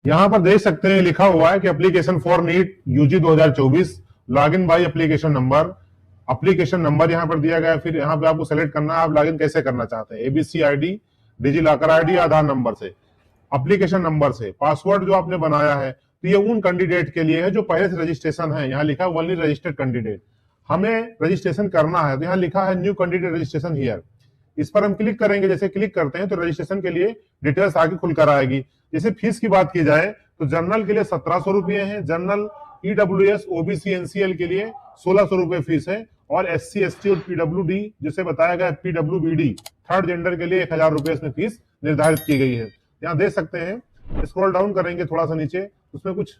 यहाँ पर देख सकते हैं लिखा हुआ है कि application for NEET UG 2024 login by application number यहाँ पर दिया गया है। फिर यहाँ पे आपको सेलेक्ट करना है आप लॉगिन कैसे करना चाहते हैं, ABC ID, digi locker ID, आधार नंबर से, एप्लीकेशन नंबर से। पासवर्ड जो आपने बनाया है तो ये उन कैंडिडेट के लिए है जो पहले से रजिस्ट्रेशन है। यहाँ लिखा है ओनली रजिस्टर्ड कैंडिडेट, हमें रजिस्ट्रेशन करना है तो यहाँ लिखा है न्यू कैंडिडेट रजिस्ट्रेशन हियर। इस पर हम क्लिक करेंगे, जैसे क्लिक करते हैं तो रजिस्ट्रेशन के लिए डिटेल्स आगे खुलकर आएगी। जैसे फीस की बात की जाए तो जनरल के लिए 1700 रुपए है, जनरल ईडब्ल्यूएस ओबीसी एनसीएल के लिए 1600 रुपए फीस है, और एससी एसटी और पीडब्ल्यूडी जिसे बताया गया पीडब्ल्यूबीडी थर्ड जेंडर के लिए 1000 रुपए इसमें फीस निर्धारित की गई है। यहाँ देख सकते हैं, स्क्रॉल डाउन करेंगे थोड़ा सा नीचे, उसमें कुछ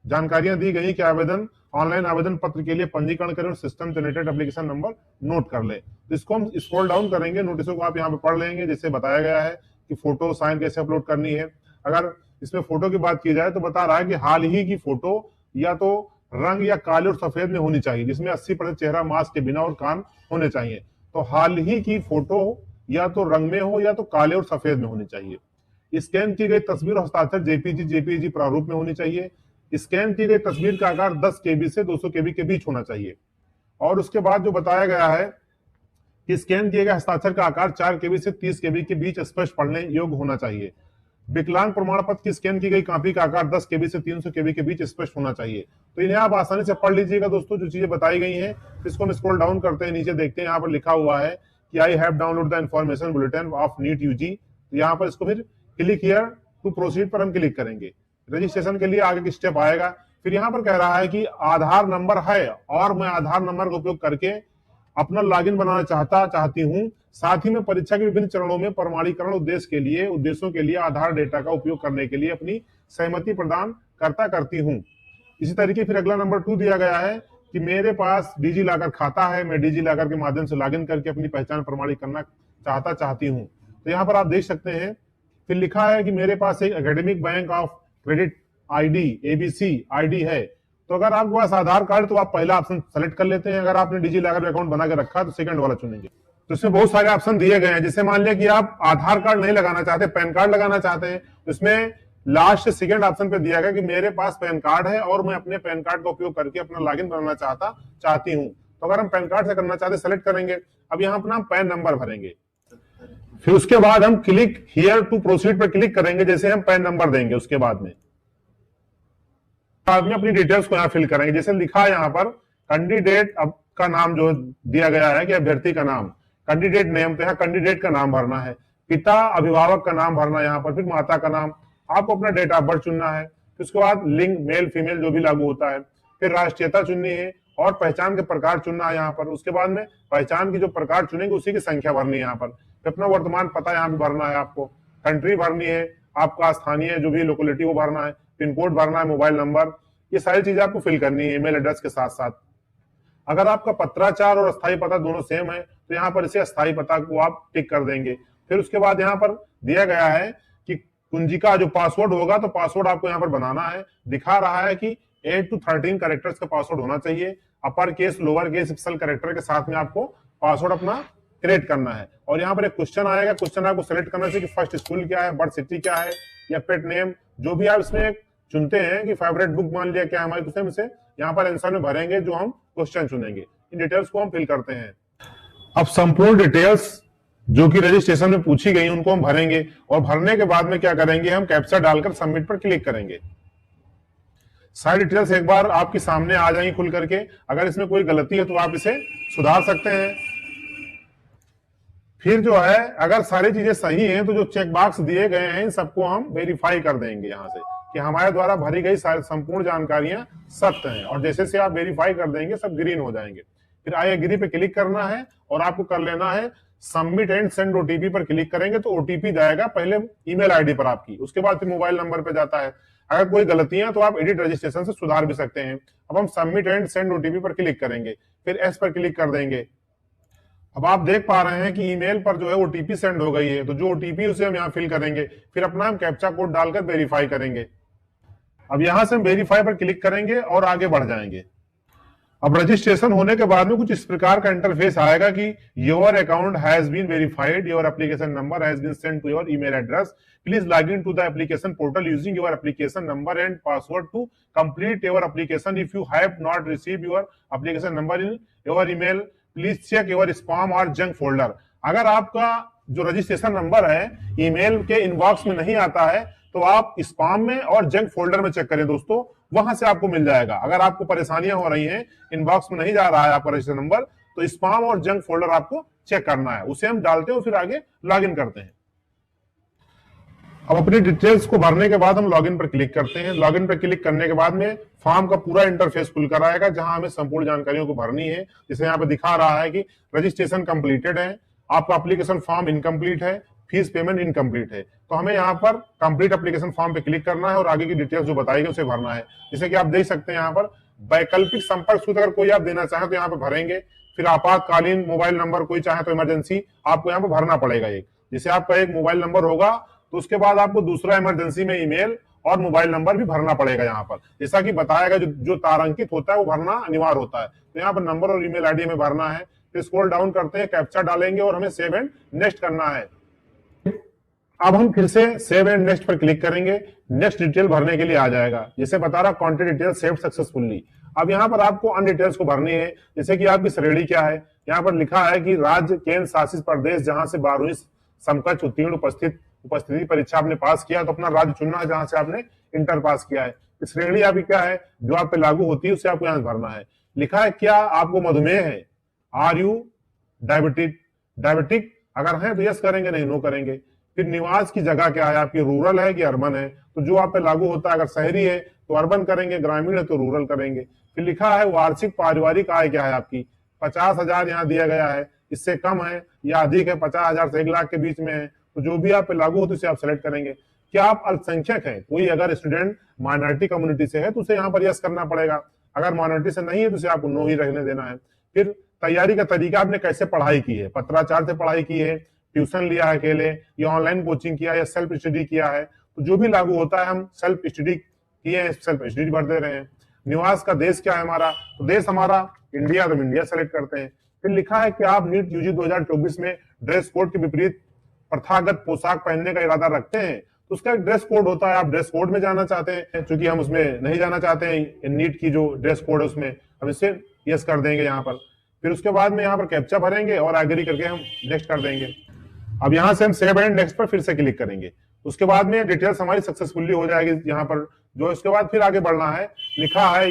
जानकारियां दी गई कि आवेदन ऑनलाइन आवेदन पत्र के लिए पंजीकरण करें और system generated application number note कर ले। तो इसको हम स्क्रॉल डाउन करेंगे, नोटिसों को आप यहाँ पे पढ़ लेंगे। जैसे बताया गया है कि फोटो साइन कैसे अपलोड करनी है। अगर इसमें फोटो की बात की जाए तो बता रहा है कि हाल ही की फोटो या तो रंग या काले और सफेद में होनी चाहिए, जिसमें 80% चेहरा मास्क के बिना और कान होने चाहिए। तो हाल ही की फोटो या तो रंग में हो या तो काले और सफेद में होनी चाहिए। स्कैन की गई तस्वीर और हस्ताक्षर जेपीजी प्रारूप में होनी चाहिए। स्कैन की गई तस्वीर का आकार 10 केबी से 200 केबी के बीच होना चाहिए। और उसके बाद जो बताया गया है कि स्कैन किए गए हस्ताक्षर का आकार 4 केबी से 30 केबी के बीच स्पष्ट पढ़ने योग्य होना चाहिए। विकलांग प्रमाण पत्र की स्कैन की गई कॉपी का आकार 10 केबी से 300 केबी के बीच स्पष्ट होना चाहिय। तो इन्हें आप आसानी से पढ़ लीजिएगा दोस्तों, जो चीजें बताई गई हैं। इसको हम स्क्रॉल डाउन करते हैं, नीचे देखते हैं, यहाँ पर लिखा हुआ है कि I have download the information bulletin of NEET UG. तो यहाँ पर इसको फिर क्लिक हियर टू प्रोसीड पर हम क्लिक करेंगे, रजिस्ट्रेशन के लिए आगे की स्टेप आएगा। फिर यहाँ पर कह रहा है कि आधार नंबर है और मैं आधार नंबर का उपयोग करके अपना लॉगिन बनाना चाहती हूँ। साथ ही में परीक्षा के विभिन्न चरणों में प्रमाणीकरण उद्देश्यों के लिए आधार डेटा का उपयोग करने के लिए अपनी सहमति प्रदान करती हूँ। इसी तरीके फिर अगला नंबर 2 दिया गया है कि मेरे पास डिजी लॉकर खाता है, मैं डिजी लॉकर के माध्यम से लॉगिन करके अपनी पहचान प्रमाणित करना चाहती हूँ। तो यहाँ पर आप देख सकते हैं, फिर लिखा है कि मेरे पास एक academic bank of credit ID ABC ID है। तो अगर आपके पास आधार कार्ड तो आप पहला ऑप्शन सेलेक्ट कर लेते हैं, अगर आपने डिजी लॉकर अकाउंट बना के रखा तो सेकंड वाला चुनेंगे। तो इसमें बहुत सारे ऑप्शन दिए गए हैं, जैसे मान लिया कि आप आधार कार्ड नहीं लगाना चाहते, पैन कार्ड लगाना चाहते हैं, तो इसमें लास्ट सेकंड ऑप्शन पे दिया गया कि मेरे पास पैन कार्ड है और मैं अपने पैन कार्ड का उपयोग करके अपना लॉगिन बनाना चाहती हूँ। तो अगर हम पैन कार्ड से करना चाहते सेलेक्ट करेंगे, अब यहाँ अपना पैन नंबर भरेंगे, फिर उसके बाद हम क्लिक हियर टू प्रोसीड पर क्लिक करेंगे। जैसे हम पैन नंबर देंगे, उसके बाद में अपनी डिटेल्स को यहाँ फिल करेंगे। जैसे लिखा है यहाँ पर कैंडिडेट अब का नाम जो दिया गया है कि अभ्यर्थी का नाम, कैंडिडेट नेम, तो यहाँ कैंडिडेट का नाम भरना है, पिता अभिभावक का नाम भरना है यहाँ पर, फिर माता का नाम, आपको अपना डेट ऑफ बर्थ चुनना है, फिर उसके बाद लिंग मेल फीमेल जो भी लागू होता है, फिर राष्ट्रीयता चुननी है और पहचान के प्रकार चुनना है यहाँ पर। उसके बाद में पहचान की जो प्रकार चुनेंगे उसी की संख्या भरनी है यहाँ पर। फिर अपना वर्तमान पता यहाँ पे भरना है, आपको कंट्री भरनी है, आपका स्थानीय जो भी लोकेलिटी वो भरना है, पिन कोड भरना है, मोबाइल नंबर, ये सारी चीजें आपको फिल करनी है ईमेल एड्रेस के साथ साथ। अगर आपका पत्राचार और अस्थायी पता दोनों सेम है तो यहाँ पर इसे अस्थायी पता को आप टिक कर देंगे। फिर उसके बाद यहाँ पर दिया गया है कि कुंजिका जो पासवर्ड होगा तो पासवर्ड आपको यहाँ पर बनाना है। दिखा रहा है कि 8 to 13 कैरेक्टर्स का पासवर्ड होना चाहिए, upper case lower case special character के साथ में आपको पासवर्ड अपना क्रिएट करना है। और यहाँ पर एक क्वेश्चन आएगा, क्वेश्चन आपको सेलेक्ट करना चाहिए कि फर्स्ट स्कूल क्या है, बर्थ सिटी क्या है, या पेट नेम, जो भी आप इसमें चुनते हैं कि फेवरेट बुक मान लिया क्या हमारे, उसमें से यहाँ पर आंसर में भरेंगे जो हम क्वेश्चन चुनेंगे। इन डिटेल्स को हम फिल करते हैं। अब संपूर्ण डिटेल्स जो कि रजिस्ट्रेशन में पूछी गई उनको हम भरेंगे, और भरने के बाद में क्या करेंगे, हम कैप्चा डालकर सबमिट पर क्लिक करेंगे। सारी डिटेल्स एक बार आपके सामने आ जाएंगी खुल करके। अगर इसमें कोई गलती है तो आप इसे सुधार सकते हैं। फिर जो है अगर सारी चीजें सही हैं तो जो चेक बॉक्स दिए गए हैं इन सबको हम वेरीफाई कर देंगे यहाँ से कि हमारे द्वारा भरी गई सारी संपूर्ण जानकारियां सत्य हैं, और जैसे से आप वेरीफाई कर देंगे सब ग्रीन हो जाएंगे। फिर आई एग्री पे क्लिक करना है और आपको कर लेना है सबमिट एंड सेंड ओटीपी पर क्लिक करेंगे तो ओटीपी जाएगा पहले ईमेल आईडी पर आपकी, उसके बाद फिर मोबाइल नंबर पे जाता है। अगर कोई गलतियां तो आप एडिट रजिस्ट्रेशन से सुधार भी सकते हैं। अब हम सबमिट एंड सेंड ओटीपी पर क्लिक करेंगे, फिर एस पर क्लिक कर देंगे। अब आप देख पा रहे हैं कि ईमेल पर जो है ओटीपी सेंड हो गई है, तो जो ओटीपी उसे हम यहाँ फिल करेंगे, फिर अपना हम कैप्चा कोड डालकर वेरीफाई करेंगे। अब यहां से हम वेरीफाई पर क्लिक करेंगे और आगे बढ़ जाएंगे। अब रजिस्ट्रेशन होने के बाद में कुछ इस प्रकार का इंटरफेस आएगा कि your account has been verified, your application number has been send to your email address, please log in to the application portal using your application number and password to complete your application. If you have not receive your application number in your email, please check your spam और junk folder. अगर आपका जो registration number है email के inbox में नहीं आता है तो आप स्पैम में और जंक फोल्डर में चेक करें दोस्तों, वहां से आपको मिल जाएगा। अगर आपको परेशानियां हो रही हैं, इनबॉक्स में नहीं जा रहा है आपका रजिस्टर नंबर, तो स्पैम और जंक फोल्डर आपको चेक करना है, उसे हम डालते हैं फिर आगे लॉगिन करते हैं। अब अपनी डिटेल्स को भरने के बाद हम लॉगिन पर क्लिक करते हैं। लॉगिन पर क्लिक करने के बाद में फॉर्म का पूरा इंटरफेस खुल कर आएगा, जहां हमें संपूर्ण जानकारियों को भरनी है। जैसे यहाँ पे दिखा रहा है कि रजिस्ट्रेशन कंप्लीटेड है, आपका एप्लीकेशन फॉर्म इनकम्प्लीट है, फीस पेमेंट इनकम्प्लीट है, तो हमें यहाँ पर कंप्लीट एप्लीकेशन फॉर्म पे क्लिक करना है और आगे की डिटेल्स जो बताई गई उसे भरना है। जैसे कि आप देख सकते हैं यहाँ पर वैकल्पिक संपर्क सूत्र अगर कोई आप देना चाहें तो यहाँ पे भरेंगे। फिर आपातकालीन मोबाइल नंबर कोई चाहे तो इमरजेंसी आपको यहाँ पे भरना पड़ेगा एक। जैसे आपका एक मोबाइल नंबर होगा तो उसके बाद आपको दूसरा इमरजेंसी में ईमेल और मोबाइल नंबर भी भरना पड़ेगा यहाँ पर। जैसा कि बताया गया जो तारांकित होता है वो भरना अनिवार्य होता है। तो यहाँ पर नंबर और ईमेल आईडी हमें भरना है। फिर स्क्रॉल डाउन करते हैं, कैप्चा डालेंगे और हमें सेव एंड नेक्स्ट करना है। अब हम फिर से सेव एंड नेक्स्ट पर क्लिक करेंगे, नेक्स्ट डिटेल भरने के लिए आ जाएगा। जैसे बता रहा कॉन्टेक्ट डिटेल सेव्ड सक्सेसफुली। अब यहाँ पर आपको अन्य डिटेल्स को भरनी है, जैसे कि आपकी श्रेणी क्या है। यहाँ पर लिखा है कि राज्य, केंद्र शासित प्रदेश जहां से 12वीं समकक्ष उत्तीर्ण उपस्थिति परीक्षा आपने पास किया तो अपना राज्य चुनना है जहां से आपने इंटर पास किया है। श्रेणी आपकी क्या है जो आप पे लागू होती है उसे आपको यहाँ भरना है। लिखा है क्या आपको मधुमेह है, आर यू डायबिटिक, अगर है तो यस करेंगे, नहीं नो करेंगे। फिर निवास की जगह क्या है आपकी, रूरल है कि अर्बन है, तो जो आप पे लागू होता है अगर शहरी है तो अर्बन करेंगे, ग्रामीण है तो रूरल करेंगे। फिर लिखा है वार्षिक पारिवारिक आय क्या है आपकी, 50,000 यहाँ दिया गया है, इससे कम है या अधिक है, 50,000 से 1 लाख के बीच में है, तो जो भी आप पे लागू होता है उसे आप सेलेक्ट करेंगे। क्या आप अल्पसंख्यक हैं, कोई अगर स्टूडेंट माइनॉरिटी कम्युनिटी से है तो उसे यहाँ पर यस करना पड़ेगा, अगर माइनॉरिटी से नहीं है तो उसे आपको नो ही रहने देना है। फिर तैयारी का तरीका, आपने कैसे पढ़ाई की है, पत्राचार से पढ़ाई की है, ट्यूशन लिया है अकेले या ऑनलाइन कोचिंग किया या सेल्फ स्टडी किया है, तो जो भी लागू होता है हम सेल्फ स्टडी किए हैं, सेल्फ स्टडी भर दे रहे हैं। निवास का देश क्या है हमारा, तो देश हमारा इंडिया, तो इंडिया सेलेक्ट करते हैं। फिर लिखा है कि आप नीट यूजी 2024 में ड्रेस कोड के विपरीत प्रथागत पोशाक पहनने का इरादा रखते हैं, तो उसका एक ड्रेस कोड होता है, आप ड्रेस कोड में जाना चाहते हैं, क्योंकि हम उसमें नहीं जाना चाहते हैं, नीट की जो ड्रेस कोड है उसमें हम इसे यस कर देंगे यहाँ पर। फिर उसके बाद में यहाँ पर कैप्चा भरेंगे और एग्री करके हम नेक्स्ट कर देंगे। अब यहाँ से हम सेव एंड नेक्स्ट पर फिर से क्लिक करेंगे, उसके बाद में डिटेल्स हमारी सक्सेसफुली हो जाएगी यहाँ पर। जो इसके बाद फिर आगे बढ़ना है, लिखा है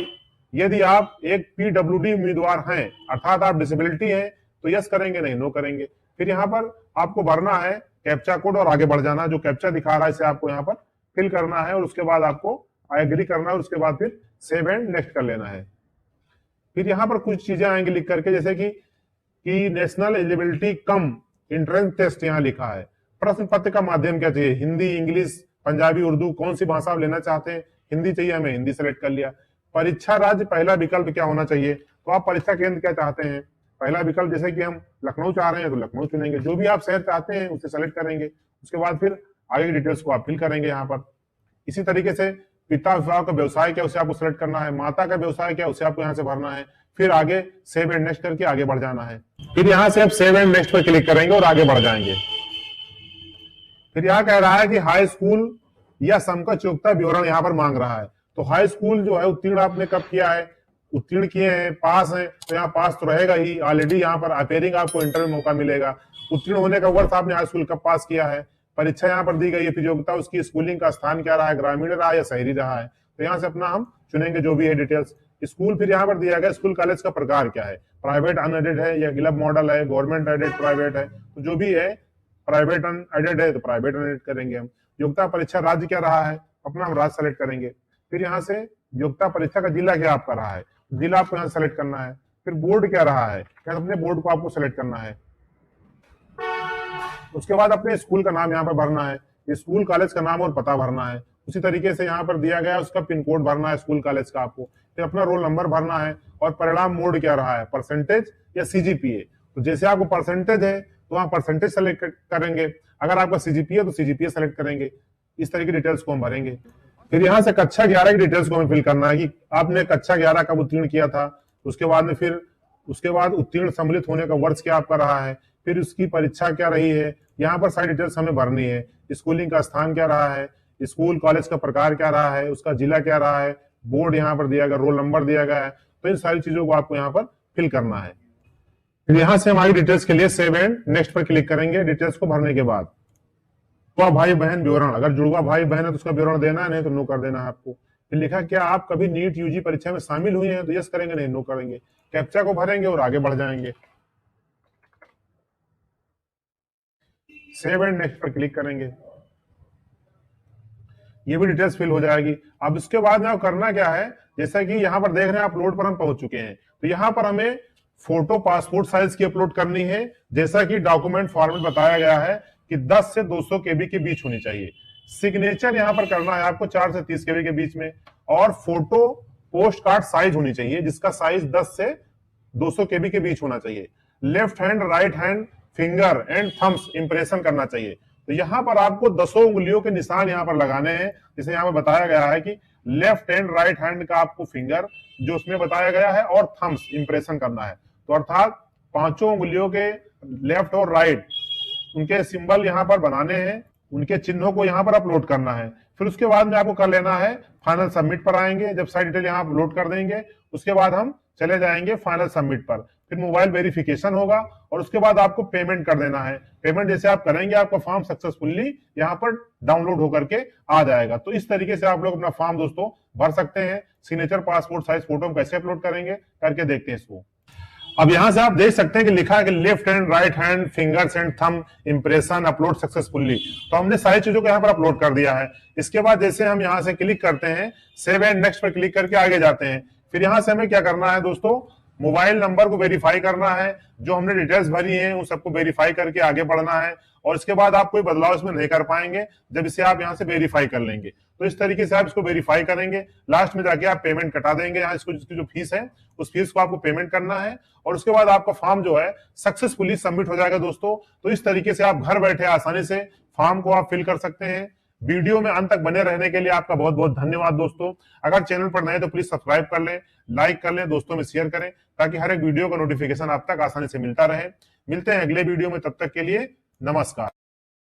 यदि आप एक पीडब्ल्यूडी उम्मीदवार हैं अर्थात आप डिसेबिलिटी हैं तो यस करेंगे, नहीं नो करेंगे। फिर यहाँ पर आपको भरना है कैप्चा कोड और आगे बढ़ जाना। जो कैप्चा दिखा रहा है इसे आपको यहाँ पर फिल करना है और उसके बाद आपको एग्री करना है और उसके बाद फिर सेव एंड नेक्स्ट कर लेना है। फिर यहाँ पर कुछ चीजें आएंगी लिख करके, जैसे कि national eligibility cum entrance test यहाँ लिखा है। प्रश्न पत्र का माध्यम क्या चाहिए, हिंदी, इंग्लिश, पंजाबी, उर्दू, कौन सी भाषा आप लेना चाहते हैं, हिंदी चाहिए, हमें हिंदी सेलेक्ट कर लिया। परीक्षा राज्य पहला विकल्प क्या होना चाहिए, तो आप परीक्षा केंद्र क्या चाहते हैं, पहला विकल्प जैसे कि हम लखनऊ चाह रहे हैं तो लखनऊ चुनेंगे, जो भी आप शहर चाहते हैं उसे सेलेक्ट करेंगे। उसके बाद फिर आगे की डिटेल्स को आप फिल करेंगे यहाँ पर। इसी तरीके से पिता विभाग का व्यवसाय क्या उसे आपको सेलेक्ट करना है, माता का व्यवसाय क्या उसे आपको यहाँ से भरना है। फिर आगे सेव एंड नेक्स्ट करके आगे बढ़ जाना है। फिर यहाँ से आप सेव एंड नेक्स्ट पर क्लिक करेंगे और आगे बढ़ जाएंगे। फिर यहाँ कह रहा है कि हाई स्कूल या समकक्ष योग्यता विवरण यहाँ पर मांग रहा है, तो हाई स्कूल जो है उत्तीर्ण आपने कब किया है, उत्तीर्ण किए हैं, पास हैं, तो यहाँ पास तो रहेगा ही, ऑलरेडी यहाँ पर अपेयरिंग आपको इंटरव्यू में मौका मिलेगा। उत्तीर्ण होने का वर्ष आपने हाई स्कूल कब पास किया है, परीक्षा यहाँ पर दी गई है, फिर योग्यता उसकी स्कूलिंग का स्थान क्या रहा है, ग्रामीण रहा है या शहरी रहा है, तो यहाँ से अपना हम चुनेंगे जो भी है डिटेल्स। स्कूल फिर यहाँ पर दिया गया स्कूल कॉलेज का प्रकार क्या है, प्राइवेट अनएडेड है या क्लब मॉडल है, गवर्नमेंट एडेड प्राइवेट है, तो जो भी है प्राइवेट अनएडेड है तो प्राइवेट अनएडेड करेंगे हम। योग्यता परीक्षा राज्य क्या रहा है, अपना हम राज्य सेलेक्ट करेंगे। फिर यहाँ से योग्यता परीक्षा का जिला क्या आपका रहा है, जिला आपको यहाँ सेलेक्ट करना है। फिर बोर्ड क्या रहा है, क्या अपने बोर्ड को आपको सेलेक्ट करना है। उसके बाद अपने स्कूल का नाम यहाँ पर भरना है, स्कूल कॉलेज का नाम और पता भरना है। उसी तरीके से यहाँ पर दिया गया उसका पिन कोड भरना है स्कूल कॉलेज का आपको। फिर अपना रोल नंबर भरना है और परिणाम मोड क्या रहा है, परसेंटेज या सीजीपीए। तो जैसे आपको परसेंटेज है तो वहां परसेंटेज सेलेक्ट करेंगे, अगर आपका सीजीपीए तो सीजीपीए सेलेक्ट करेंगे। इस तरह की डिटेल्स को हम भरेंगे। फिर यहाँ से कक्षा 11 की डिटेल्स को हमें फिल करना है कि आपने कक्षा 11 कब उत्तीर्ण किया था, उसके बाद में फिर उसके बाद उत्तीर्ण सम्मिलित होने का वर्ष क्या आपका रहा है, फिर उसकी परीक्षा क्या रही है, यहाँ पर सारी डिटेल्स हमें भरनी है। स्कूलिंग का स्थान क्या रहा है, स्कूल कॉलेज का प्रकार क्या रहा है, उसका जिला क्या रहा है, बोर्ड यहाँ पर दिया गया, रोल नंबर दिया गया है। तो इन सारी चीजों को आपको यहाँ पर फिल करना है। फिर यहाँ से हमारी डिटेल्स के लिए सेव एंड नेक्स्ट पर क्लिक करेंगे। डिटेल्स को भरने के बाद तो भाई बहन विवरण, अगर जुड़वा भाई बहन है तो उसका विवरण देना है, नहीं तो नो कर देना है आपको। फिर लिखा क्या आप कभी नीट यूजी परीक्षा में शामिल हुए हैं, तो यस करेंगे, नहीं नो करेंगे। कैप्चा को भरेंगे और आगे बढ़ जाएंगे। सेव एंड नेक्स्ट पर क्लिक करेंगे, ये भी डिटेल्स फिल हो जाएगी। अब इसके बाद में करना क्या है, जैसा कि यहाँ पर देख रहे हैं अपलोड पर हम पहुंच चुके हैं। तो यहाँ पर हमें फोटो पासपोर्ट साइज की अपलोड करनी है, जैसा कि डॉक्यूमेंट फॉर्मेट बताया गया है कि 10 से 200 केबी के बीच होनी चाहिए। सिग्नेचर यहाँ पर करना है आपको 4 से 30 केबी के बीच में, और फोटो पोस्ट कार्ड साइज होनी चाहिए जिसका साइज 10 से 200 केबी के बीच होना चाहिए। Left hand right hand finger and thumbs impression करना चाहिए। तो यहाँ पर आपको 10 उंगलियों के निशान यहाँ पर लगाने हैं, जिसे यहाँ पर बताया गया है कि लेफ्ट हैंड राइट हैंड का आपको फिंगर जो उसमें बताया गया है और थम्स इंप्रेशन करना है। तो अर्थात 5 उंगलियों के लेफ्ट और राइट उनके सिंबल यहाँ पर बनाने हैं, उनके चिन्हों को यहाँ पर अपलोड करना है। फिर उसके बाद में आपको कर लेना है फाइनल सबमिट पर आएंगे। जब सारी डिटेल यहाँ अपलोड कर देंगे उसके बाद हम चले जाएंगे फाइनल सबमिट पर। फिर मोबाइल वेरिफिकेशन होगा और उसके बाद आपको पेमेंट कर देना है। पेमेंट जैसे आप करेंगे आपका फॉर्म सक्सेसफुली यहाँ पर डाउनलोड होकर के आ जाएगा। तो इस तरीके से आप लोग अपना फॉर्म दोस्तों भर सकते हैं। सिग्नेचर पासपोर्ट साइज फोटो हम कैसे अपलोड करेंगे करके देखते हैं इसको। अब यहां से आप देख सकते हैं कि लिखा है कि left hand right hand fingers and thumb impression upload successfully. तो हमने सारी चीजों को यहाँ पर अपलोड कर दिया है। इसके बाद जैसे हम यहाँ से क्लिक करते हैं, सेव एंड नेक्स्ट पर क्लिक करके आगे जाते हैं। फिर यहां से हमें क्या करना है दोस्तों, मोबाइल नंबर को वेरीफाई करना है। जो हमने डिटेल्स भरी है उन सबको वेरीफाई करके आगे बढ़ना है, और इसके बाद आप कोई बदलाव इसमें नहीं कर पाएंगे जब इसे आप यहाँ से वेरीफाई कर लेंगे। तो इस तरीके से आप इसको वेरीफाई करेंगे, लास्ट में जाके आप पेमेंट कटा देंगे। यहाँ इसको जिसकी जो फीस है उस फीस को आपको पेमेंट करना है, और उसके बाद आपका फॉर्म जो है सक्सेसफुली सबमिट हो जाएगा दोस्तों। तो इस तरीके से आप घर बैठे आसानी से फॉर्म को आप फिल कर सकते हैं। वीडियो में अंत तक बने रहने के लिए आपका बहुत बहुत धन्यवाद दोस्तों। अगर चैनल पर नए तो प्लीज सब्सक्राइब कर लें, लाइक कर लें, दोस्तों में शेयर करें, ताकि हर एक वीडियो का नोटिफिकेशन आप तक आसानी से मिलता रहे। मिलते हैं अगले वीडियो में, तब तक के लिए नमस्कार।